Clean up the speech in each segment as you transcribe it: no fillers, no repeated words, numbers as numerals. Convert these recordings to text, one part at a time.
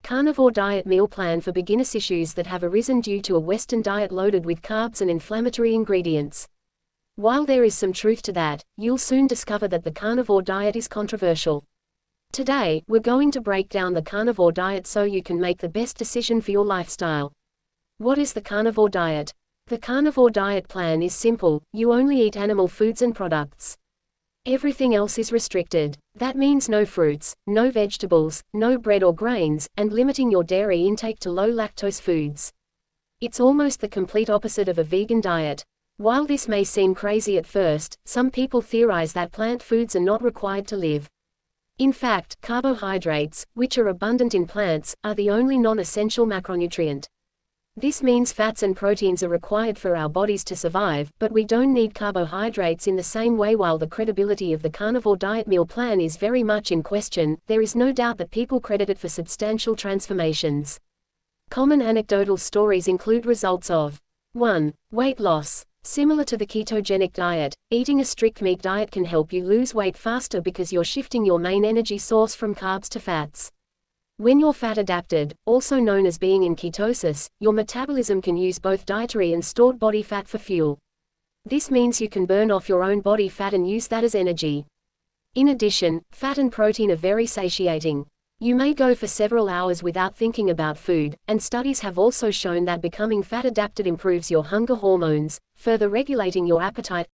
Carnivore diet meal plan for beginners. Issues that have arisen due to a Western diet loaded with carbs and inflammatory ingredients. While there is some truth to that, you'll soon discover that the carnivore diet is controversial. Today, we're going to break down the carnivore diet so you can make the best decision for your lifestyle. What is the carnivore diet? The carnivore diet plan is simple: you only eat animal foods and products. Everything else is restricted. That means no fruits, no vegetables, no bread or grains, and limiting your dairy intake to low-lactose foods. It's almost the complete opposite of a vegan diet. While this may seem crazy at first, some people theorize that plant foods are not required to live. In fact, carbohydrates, which are abundant in plants, are the only non-essential macronutrient. This means fats and proteins are required for our bodies to survive, but we don't need carbohydrates in the same way. While the credibility of the carnivore diet meal plan is very much in question, there is no doubt that people credit it for substantial transformations. Common anecdotal stories include results of 1. Weight loss. Similar to the ketogenic diet, eating a strict meat diet can help you lose weight faster because you're shifting your main energy source from carbs to fats. When you're fat adapted, also known as being in ketosis, your metabolism can use both dietary and stored body fat for fuel. This means you can burn off your own body fat and use that as energy. In addition, fat and protein are very satiating. You may go for several hours without thinking about food, and studies have also shown that becoming fat adapted improves your hunger hormones, further regulating your appetite.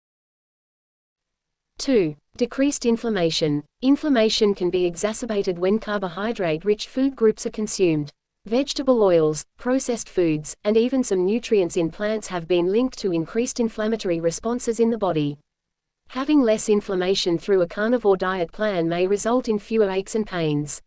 2. Decreased inflammation. Inflammation can be exacerbated when carbohydrate-rich food groups are consumed. Vegetable oils, processed foods, and even some nutrients in plants have been linked to increased inflammatory responses in the body. Having less inflammation through a carnivore diet plan may result in fewer aches and pains.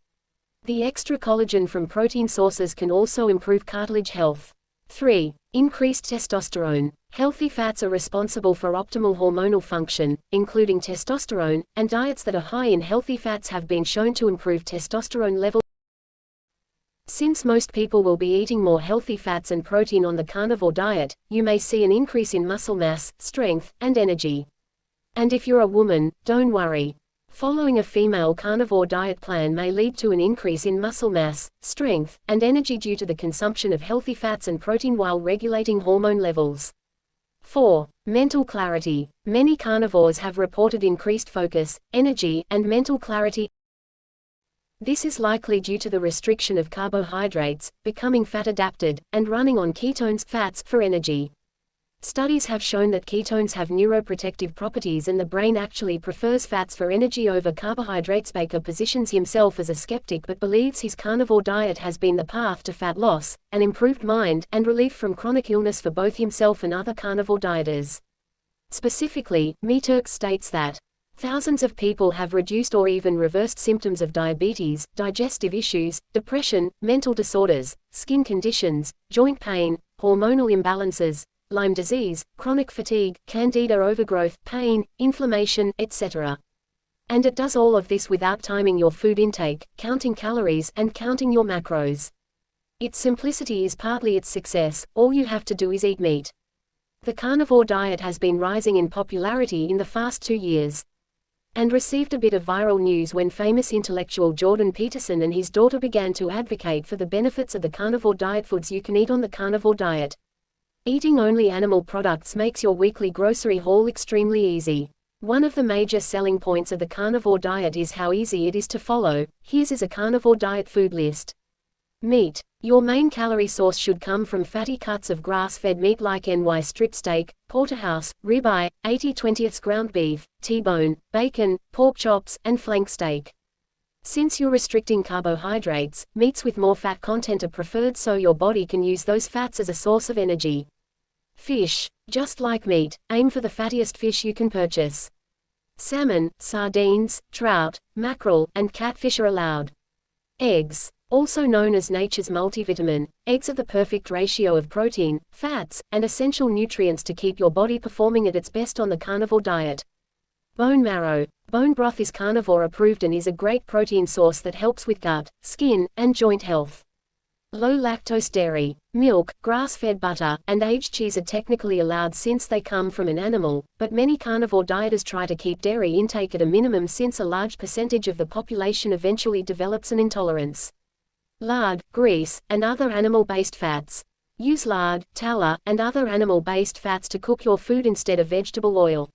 The extra collagen from protein sources can also improve cartilage health. 3. Increased testosterone. Healthy fats are responsible for optimal hormonal function, including testosterone, and diets that are high in healthy fats have been shown to improve testosterone levels. Since most people will be eating more healthy fats and protein on the carnivore diet, you may see an increase in muscle mass, strength, and energy. And if you're a woman, don't worry. Following a female carnivore diet plan may lead to an increase in muscle mass, strength, and energy due to the consumption of healthy fats and protein while regulating hormone levels. 4. Mental clarity. Many carnivores have reported increased focus, energy, and mental clarity. This is likely due to the restriction of carbohydrates, becoming fat adapted, and running on ketones, fats, for energy. Studies have shown that ketones have neuroprotective properties and the brain actually prefers fats for energy over carbohydrates. Baker positions himself as a skeptic but believes his carnivore diet has been the path to fat loss, an improved mind, and relief from chronic illness for both himself and other carnivore dieters. Specifically, Meturk states that thousands of people have reduced or even reversed symptoms of diabetes, digestive issues, depression, mental disorders, skin conditions, joint pain, hormonal imbalances, Lyme disease, chronic fatigue, candida overgrowth, pain, inflammation, etc. And it does all of this without timing your food intake, counting calories, and counting your macros. Its simplicity is partly its success. All you have to do is eat meat. The carnivore diet has been rising in popularity in the past 2 years. And received a bit of viral news when famous intellectual Jordan Peterson and his daughter began to advocate for the benefits of the carnivore diet. Foods you can eat on the carnivore diet. Eating only animal products makes your weekly grocery haul extremely easy. One of the major selling points of the carnivore diet is how easy it is to follow. Here's a carnivore diet food list. Meat. Your main calorie source should come from fatty cuts of grass-fed meat like NY strip steak, porterhouse, ribeye, 80/20 ground beef, T-bone, bacon, pork chops, and flank steak. Since you're restricting carbohydrates, meats with more fat content are preferred so your body can use those fats as a source of energy. Fish. Just like meat, aim for the fattiest fish you can purchase. Salmon, sardines, trout, mackerel, and catfish are allowed. Eggs. Also known as nature's multivitamin, eggs are the perfect ratio of protein, fats, and essential nutrients to keep your body performing at its best on the carnivore diet. Bone marrow. Bone broth is carnivore approved and is a great protein source that helps with gut, skin, and joint health. Low lactose dairy, milk, grass-fed butter, and aged cheese are technically allowed since they come from an animal, but many carnivore dieters try to keep dairy intake at a minimum since a large percentage of the population eventually develops an intolerance. lard, grease, and other animal-based fats. Use lard, tallow, and other animal-based fats to cook your food instead of vegetable oil.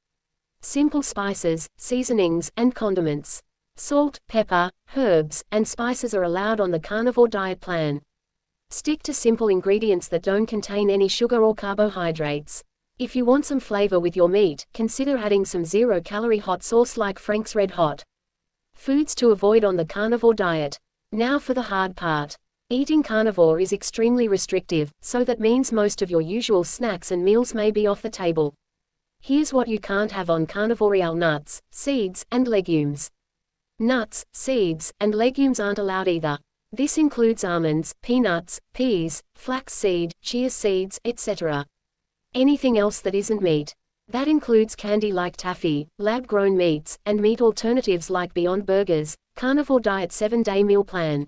Simple spices, seasonings, and condiments. Salt, pepper, herbs, and spices are allowed on the carnivore diet plan. Stick to simple ingredients that don't contain any sugar or carbohydrates. If you want some flavor with your meat, consider adding some zero-calorie hot sauce like Frank's Red Hot. Foods to avoid on the carnivore diet. Now for the hard part. Eating carnivore is extremely restrictive, so that means most of your usual snacks and meals may be off the table. Here's what you can't have on carnivore: nuts, seeds, and legumes. Nuts, seeds, and legumes aren't allowed either. This includes almonds, peanuts, peas, flaxseed, chia seeds, etc. Anything else that isn't meat. That includes candy like taffy, lab-grown meats, and meat alternatives like Beyond Burgers. Carnivore Diet 7-Day Meal Plan.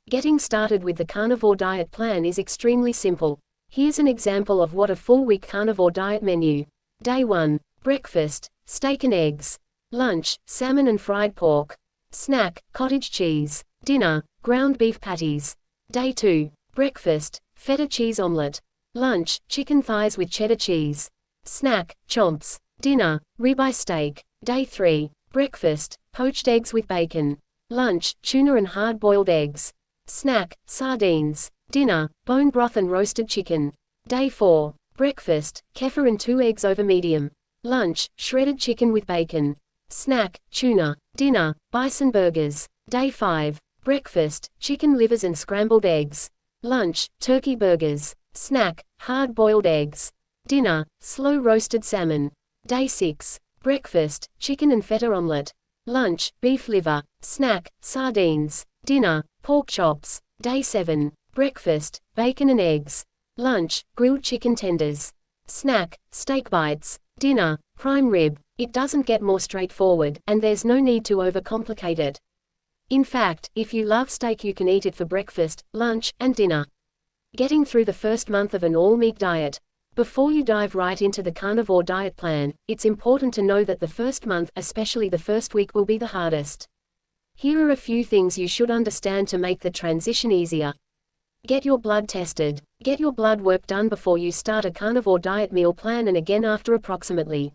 Getting started with the carnivore diet plan is extremely simple. Here's an example of what a full-week carnivore diet menu. Day 1. Breakfast, steak and eggs. Lunch, salmon and fried pork. Snack, cottage cheese. Dinner, ground beef patties. Day 2. Breakfast, feta cheese omelette. Lunch, chicken thighs with cheddar cheese. Snack, chomps. Dinner, ribeye steak. Day 3. Breakfast, poached eggs with bacon. Lunch, tuna and hard-boiled eggs. Snack, sardines. Dinner, bone broth and roasted chicken. Day 4. Breakfast, kefir and 2 eggs over medium. Lunch, shredded chicken with bacon. Snack, tuna. Dinner, bison burgers. Day 5. Breakfast, chicken livers and scrambled eggs. Lunch, turkey burgers. Snack, hard-boiled eggs. Dinner, slow-roasted salmon. Day 6. Breakfast, chicken and feta omelette. Lunch, beef liver. Snack, sardines. Dinner, pork chops. Day 7. Breakfast, bacon and eggs. Lunch, grilled chicken tenders. Snack, steak bites. Dinner, prime rib. It doesn't get more straightforward, and there's no need to overcomplicate it. In fact, if you love steak, you can eat it for breakfast, lunch, and dinner. Getting through the first month of an all-meat diet. Before you dive right into the carnivore diet plan, it's important to know that the first month, especially the first week, will be the hardest. Here are a few things you should understand to make the transition easier. Get your blood tested. Get your blood work done before you start a carnivore diet meal plan and again after approximately